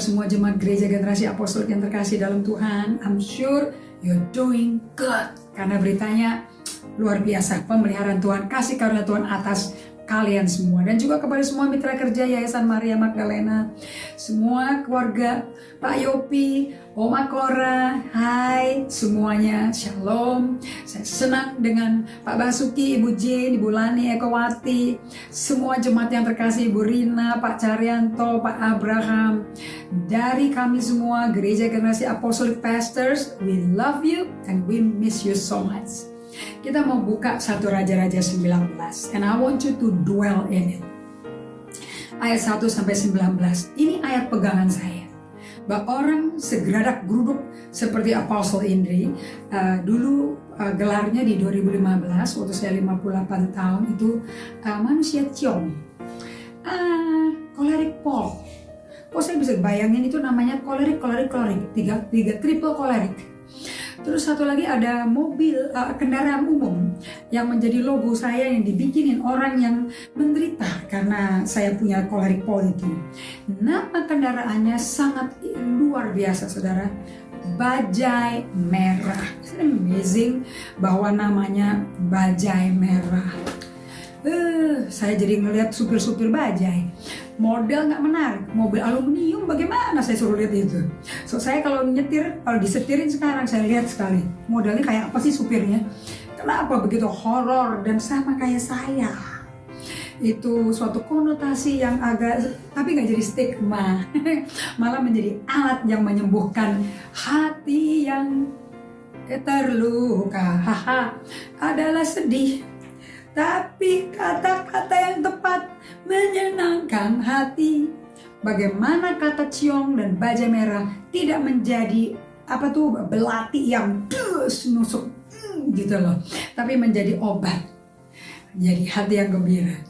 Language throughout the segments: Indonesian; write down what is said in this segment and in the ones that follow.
semua jemaat gereja generasi apostolik yang terkasih dalam Tuhan? I'm sure you're doing good. Karena beritanya luar biasa, pemeliharaan Tuhan, kasih karunia Tuhan atas kalian semua. Dan juga kepada semua mitra kerja Yayasan Maria Magdalena, semua keluarga Pak Yopi, Oma Cora, hai semuanya, shalom. Saya senang dengan Pak Basuki, Ibu Jane, Ibu Lani, Eko Wati, semua jemaat yang terkasih, Ibu Rina, Pak Caryanto, Pak Abraham. Dari kami semua Gereja Generasi Apostolik Pastors, we love you and we miss you so much. Kita mau buka 1 Raja-Raja 19, and I want you to dwell in it. Ayat 1 sampai 19, ini ayat pegangan saya. Bahwa orang segeradak geruduk seperti Apostle Indri, dulu gelarnya di 2015, waktu saya 58 tahun, itu manusia ciong. Kolerik Paul. Kok saya bisa bayangin itu namanya kolerik, tiga triple kolerik. Terus satu lagi ada mobil, kendaraan umum yang menjadi logo saya yang dibikinin orang yang menderita karena saya punya kolerik Paul itu. Nama kendaraannya sangat luar biasa, saudara. Bajai Merah. It's amazing bahwa namanya Bajai Merah. Saya jadi ngelihat supir-supir bajai. Model nggak menarik, mobil aluminium bagaimana saya suruh lihat itu. So saya kalau nyetir, kalau disetirin sekarang saya lihat sekali modelnya kayak apa sih supirnya. Kenapa begitu horor dan sama kayak saya. Itu suatu konotasi yang agak, tapi nggak jadi stigma, malah menjadi alat yang menyembuhkan hati yang terluka. Adalah sedih. Tapi kata-kata yang tepat menyenangkan hati. Bagaimana kata ciong dan bajai merah tidak menjadi belati yang nusuk gitu loh, tapi menjadi obat, jadi hati yang gembira.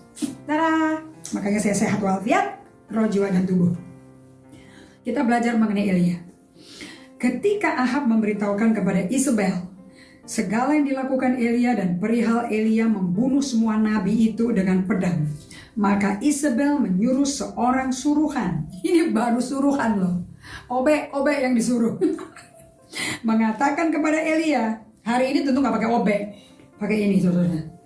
Tada! Makanya saya sehat walafiat, roh, jiwa, dan tubuh. Kita belajar mengenai Elia. Ketika Ahab memberitahukan kepada Isabel segala yang dilakukan Elia dan perihal Elia membunuh semua nabi itu dengan pedang, maka Isabel menyuruh seorang suruhan. Ini baru suruhan loh. Obe yang disuruh. Mengatakan kepada Elia, hari ini tentu gak pakai obe, pakai ini saudara.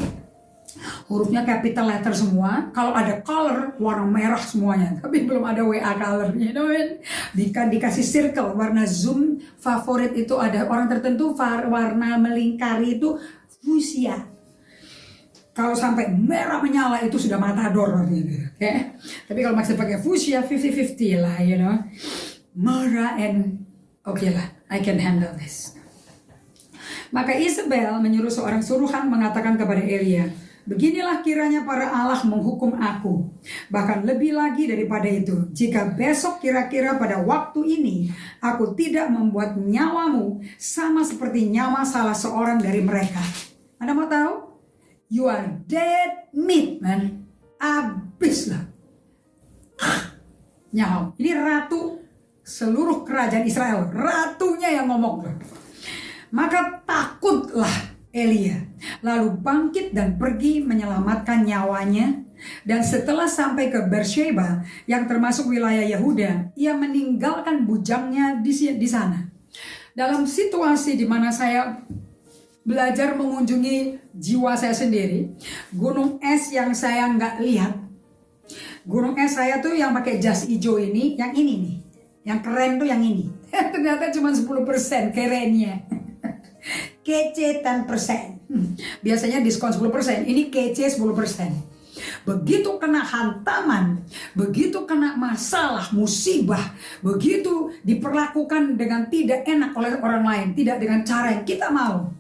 Hurufnya capital letter semua. Kalau ada color, warna merah semuanya. Tapi belum ada WA color, you know it? Dikasih circle, warna zoom favorit itu ada orang tertentu, warna melingkari itu fuchsia. Kalau sampai merah menyala itu sudah matador, okay? Tapi kalau masih pakai fuchsia 50-50 lah, you know. Merah and okay lah, I can handle this. Maka Isabel menyuruh seorang suruhan mengatakan kepada Elia, beginilah kiranya para Allah menghukum aku. Bahkan lebih lagi daripada itu, jika besok kira-kira pada waktu ini aku tidak membuat nyawamu sama seperti nyawa salah seorang dari mereka. Anda mau tahu? You are dead meat, man. Abislah. Nyawa. Ini ratu seluruh kerajaan Israel. Ratunya yang ngomong. Maka takutlah Elia, lalu bangkit dan pergi menyelamatkan nyawanya. Dan setelah sampai ke Beersheba yang termasuk wilayah Yehuda, ia meninggalkan bujangnya di sana. Dalam situasi di mana saya belajar mengunjungi jiwa saya sendiri, gunung es yang saya nggak lihat. Gunung es saya tuh yang pakai jas hijau ini, yang ini nih, yang keren tuh yang ini. Ternyata cuma 10% kerennya. Kece 10%. Biasanya diskon 10%, ini kece 10%. Begitu kena hantaman, begitu kena masalah, musibah, begitu diperlakukan dengan tidak enak oleh orang lain, tidak dengan cara yang kita mau.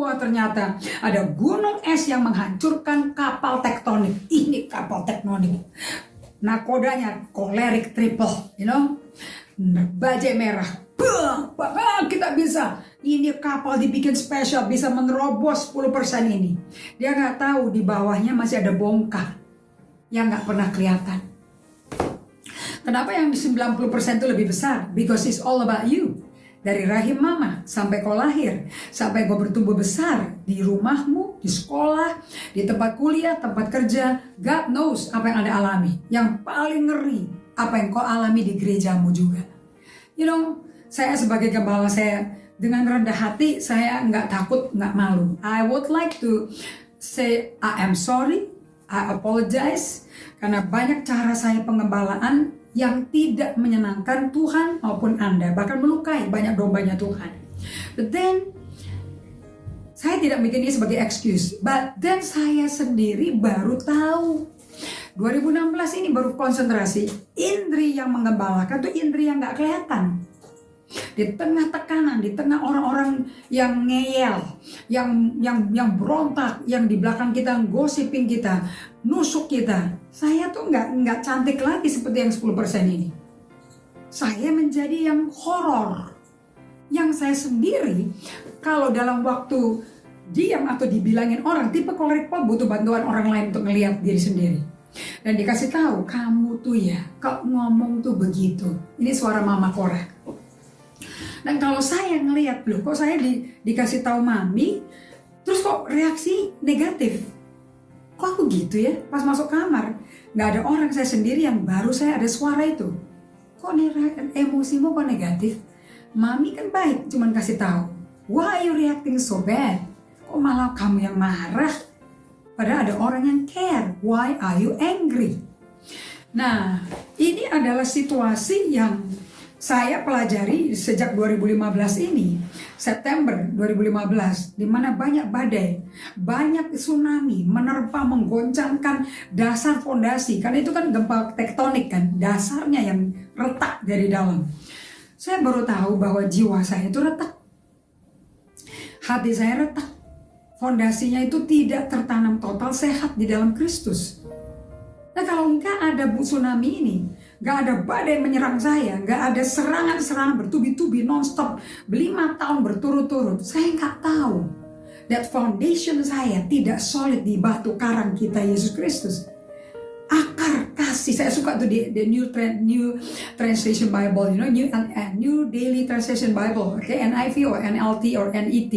Ternyata ada gunung es yang menghancurkan kapal tektonik. Ini kapal tektonik. Nakodanya kolerik triple, you know, bajai merah. Kita bisa. Ini kapal dibikin spesial, bisa menerobos 10% ini. Dia nggak tahu di bawahnya masih ada bongkar yang nggak pernah kelihatan. Kenapa yang di 90% itu lebih besar? Because it's all about you. Dari rahim mama sampai kau lahir, sampai kau bertumbuh besar di rumahmu, di sekolah, di tempat kuliah, tempat kerja, God knows apa yang Anda alami. Yang paling ngeri apa yang kau alami di gerejamu juga. Saya sebagai gembala, saya dengan rendah hati, saya nggak takut, nggak malu. I would like to say I am sorry, I apologize, karena banyak cara saya pengembalaan yang tidak menyenangkan Tuhan maupun Anda, bahkan melukai banyak dombanya Tuhan. But then, saya tidak bikin ini sebagai excuse. But then saya sendiri baru tahu. 2016 ini baru konsentrasi. Indri yang mengembalakan tuh indri yang gak kelihatan. Di tengah tekanan, di tengah orang-orang yang ngeyel, yang berontak, yang di belakang kita gosipin kita, nusuk kita. Saya tuh nggak cantik lagi seperti yang 10% ini. Saya menjadi yang horor. Yang saya sendiri, kalau dalam waktu diam atau dibilangin orang, tipe korekpol butuh bantuan orang lain untuk ngelihat diri sendiri. Dan dikasih tahu, kamu tuh ya, kok ngomong tuh begitu. Ini suara Mama Korah. Dan kalau saya ngelihat, loh kok saya dikasih tahu Mami, terus kok reaksi negatif. Kok aku gitu ya? Pas masuk kamar, nggak ada orang, saya sendiri yang baru saya ada suara itu. Kok emosimu kok negatif? Mami kan baik, cuman kasih tahu. Why are you reacting so bad? Kok malah kamu yang marah? Padahal ada orang yang care. Why are you angry? Nah, ini adalah situasi yang saya pelajari sejak 2015 ini, September 2015, di mana banyak badai, banyak tsunami menerpa, menggoncangkan dasar fondasi. Karena itu kan gempa tektonik kan, dasarnya yang retak dari dalam. Saya baru tahu bahwa jiwa saya itu retak. Hati saya retak. Fondasinya itu tidak tertanam total sehat di dalam Kristus. Nah kalau nggak ada tsunami ini, nggak ada badai menyerang saya, nggak ada serangan-serangan bertubi-tubi non-stop 5 tahun berturut-turut, saya nggak tahu that foundation saya tidak solid di batu karang kita Yesus Kristus. Akar kasih, saya suka tuh di New Translation Bible, New Daily Translation Bible, okay, NIV or NLT or NET,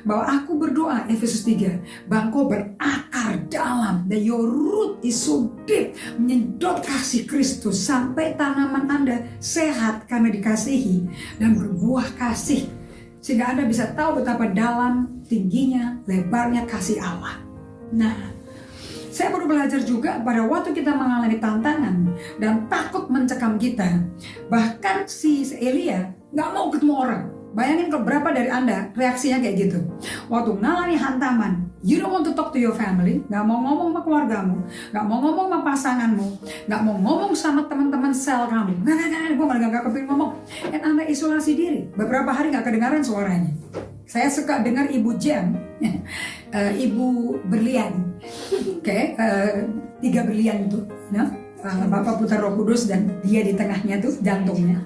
bahwa aku berdoa, Efesus 3, bahwa kau berakar dalam, that your root is so deep, menyedot kasih Kristus sampai tanaman Anda sehat karena dikasihi dan berbuah kasih, sehingga Anda bisa tahu betapa dalam, tingginya, lebarnya kasih Allah. Nah, saya baru belajar juga pada waktu kita mengalami tantangan dan takut mencekam kita. Bahkan si Elia nggak mau ketemu orang. Bayangin kalau berapa dari Anda reaksinya kayak gitu. Waktu mengalami hantaman, you don't want to talk to your family, nggak mau ngomong sama keluargamu, nggak mau ngomong sama pasanganmu, nggak mau ngomong sama teman-teman sel kamu. Gue malah nggak kepingin ngomong. Dan Anda isolasi diri, beberapa hari nggak kedengaran suaranya. Saya suka dengar Ibu Jam, Ibu Berlian, okay, 3 berlian itu, Bapak Putra Roh Kudus dan dia di tengahnya tuh jantungnya.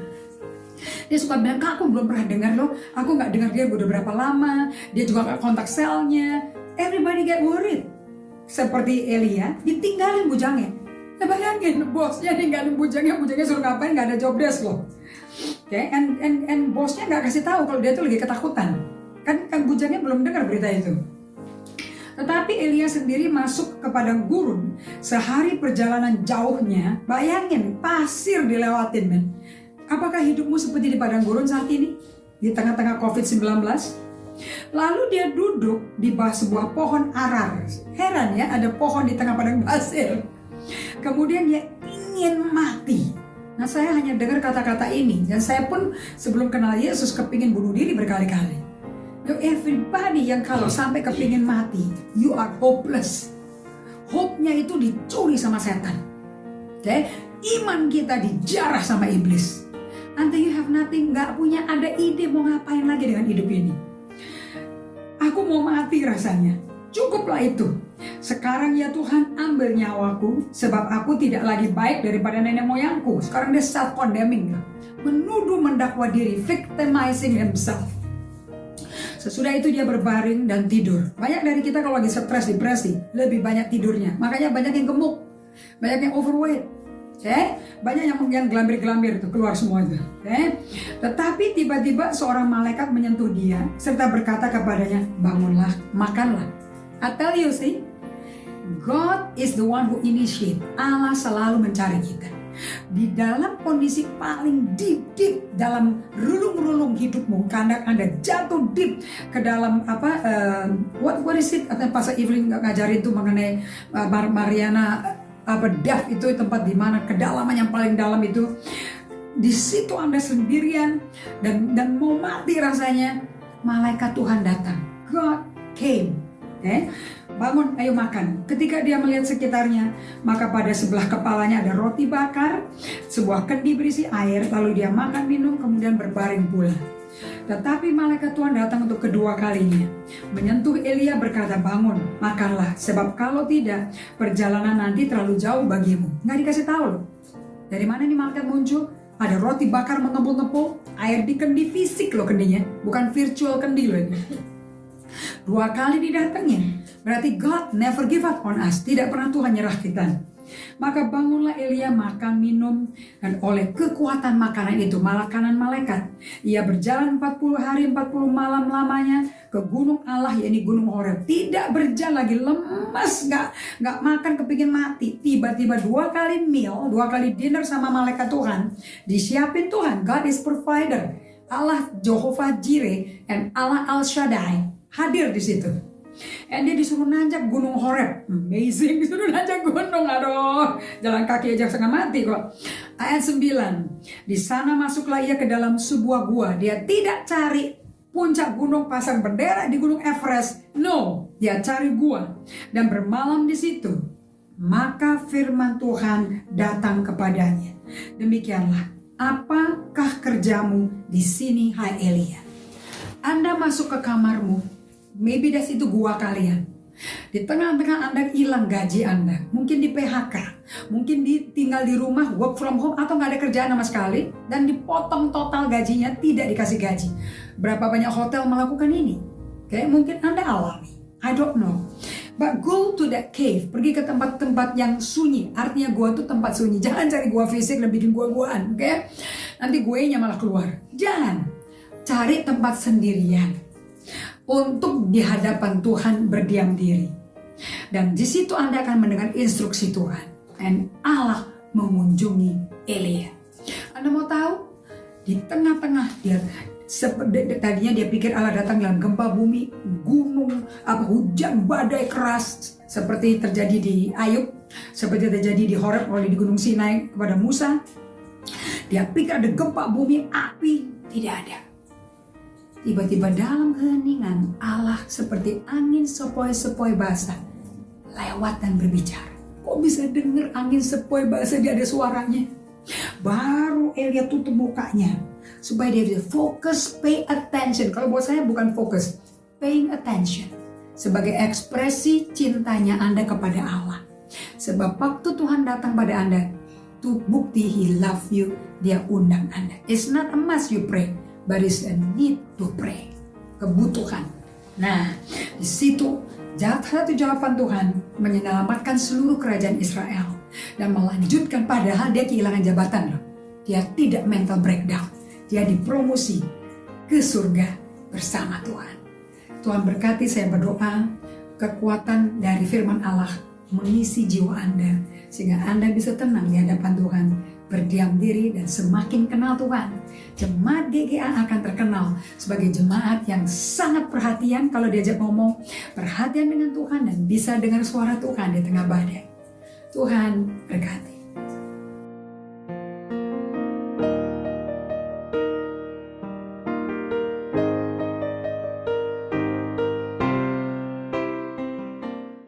Dia suka bilang, Kak aku belum pernah dengar loh, aku nggak dengar dia udah berapa lama, dia juga nggak kontak selnya. Everybody get worried. Seperti Elia, ditinggalin bujangnya. Nah, bayangin, bosnya ninggalin bujangnya suruh ngapain, nggak ada job desk loh. Okay, and bosnya nggak kasih tahu kalau dia tuh lagi ketakutan. Kan bujangnya belum dengar berita itu. Tetapi Elia sendiri masuk ke padang gurun. Sehari perjalanan jauhnya, bayangin pasir dilewatin men. Apakah hidupmu seperti di padang gurun saat ini? Di tengah-tengah COVID-19? Lalu dia duduk di bawah sebuah pohon arar. Heran ya, ada pohon di tengah padang pasir. Kemudian dia ingin mati. Nah saya hanya dengar kata-kata ini. Dan saya pun sebelum kenal Yesus kepingin bunuh diri berkali-kali. Everybody yang kalau sampai kepingin mati, you are hopeless. Hope-nya itu dicuri sama setan. Okay? Iman kita dijarah sama iblis. Until you have nothing, gak punya ada ide mau ngapain lagi dengan hidup ini. Aku mau mati rasanya. Cukuplah itu. Sekarang ya Tuhan ambil nyawaku, sebab aku tidak lagi baik daripada nenek moyangku. Sekarang dia self-condemning. Menuduh mendakwa diri, victimizing himself. Sesudah itu dia berbaring dan tidur. Banyak dari kita kalau lagi stres, depresi, lebih banyak tidurnya. Makanya banyak yang gemuk, banyak yang overweight, okay? Banyak yang gelambir-gelambir itu keluar semua itu. Okay? Tetapi tiba-tiba seorang malaikat menyentuh dia serta berkata kepadanya, bangunlah, makanlah. I tell you see, God is the one who initiate. Allah selalu mencari kita. Di dalam kondisi paling deep dalam relung-relung hidupmu, karena Anda jatuh deep ke dalam what is it? Pastor Evelyn ngajarin tuh mengenai Mariana depth itu tempat di mana kedalaman yang paling dalam itu. Di situ Anda sendirian dan mau mati rasanya, malaikat Tuhan datang. God came. Bangun, ayo makan. Ketika dia melihat sekitarnya, maka pada sebelah kepalanya ada roti bakar, sebuah kendi berisi air, lalu dia makan minum, kemudian berbaring pula. Tetapi malaikat Tuhan datang untuk kedua kalinya, menyentuh Elia berkata, bangun, makanlah, sebab kalau tidak, perjalanan nanti terlalu jauh bagimu. Nggak dikasih tahu loh. Dari mana nih malaikat muncul? Ada roti bakar menempel-nempel, air di kendi fisik loh kendinya, bukan virtual kendi loh ini. 2 kali didatengin, berarti God never give up on us, tidak pernah Tuhan nyerah kita. Maka bangunlah Elia makan minum, dan oleh kekuatan makanan itu, makanan malaikat, ia berjalan 40 hari 40 malam lamanya ke gunung Allah, yakni gunung Horeb. Tidak berjalan lagi, lemas, nggak makan, kepingin mati. Tiba-tiba 2 kali meal, 2 kali dinner sama malaikat Tuhan, disiapin Tuhan. God is provider, Allah Jehovah Jireh, and Allah Al Shaddai hadir di situ. And dia disuruh nanjak gunung Horeb. Amazing, disuruh nanjak gunung. Aduh, jalan kaki aja setengah mati kok. Ayat 9. Di sana masuklah ia ke dalam sebuah gua. Dia tidak cari puncak gunung, pasang bendera di gunung Everest. No, dia cari gua dan bermalam di situ. Maka firman Tuhan datang kepadanya. Demikianlah, apakah kerjamu di sini, hai Elia? Anda masuk ke kamarmu. Maybe itu gua kalian. Di tengah-tengah Anda hilang gaji Anda. Mungkin di PHK. Mungkin tinggal di rumah, work from home, atau nggak ada kerjaan sama sekali. Dan dipotong total gajinya, tidak dikasih gaji. Berapa banyak hotel melakukan ini? Oke, mungkin Anda alami. I don't know. But go to that cave. Pergi ke tempat-tempat yang sunyi. Artinya gua itu tempat sunyi. Jangan cari gua fisik dan bikin gua-guaan. Oke? Nanti guenya malah keluar. Jangan. Cari tempat sendirian. Untuk di hadapan Tuhan berdiam diri. Dan di situ Anda akan mendengar instruksi Tuhan. Dan Allah mengunjungi Elia. Anda mau tahu? Di tengah-tengah tadinya dia pikir Allah datang dalam gempa bumi, gunung, hujan, badai keras, seperti terjadi di Ayub, seperti terjadi di Horeb oleh di Gunung Sinai kepada Musa. Dia pikir ada gempa bumi, api, tidak ada. Tiba-tiba dalam keheningan, Allah seperti angin sepoi-sepoi basah lewat dan berbicara. Kok bisa dengar angin sepoi basah, dia ada suaranya? Baru Elia tutup mukanya supaya dia bisa fokus, pay attention. Kalau buat saya bukan fokus, paying attention, sebagai ekspresi cintanya Anda kepada Allah. Sebab waktu Tuhan datang pada Anda, itu bukti He love you, dia undang Anda. It's not a must you pray, but it's a need to pray. Kebutuhan. Nah, di situ satu jawaban Tuhan menyelamatkan seluruh kerajaan Israel dan melanjutkan, padahal dia kehilangan jabatan loh. Dia tidak mental breakdown. Dia dipromosi ke surga bersama Tuhan. Tuhan berkati, saya berdoa kekuatan dari firman Allah mengisi jiwa Anda sehingga Anda bisa tenang di hadapan Tuhan, berdiam diri dan semakin kenal Tuhan. Jemaat GGA akan terkenal sebagai jemaat yang sangat perhatian kalau diajak ngomong, perhatian dengan Tuhan dan bisa dengar suara Tuhan di tengah badai. Tuhan berkati.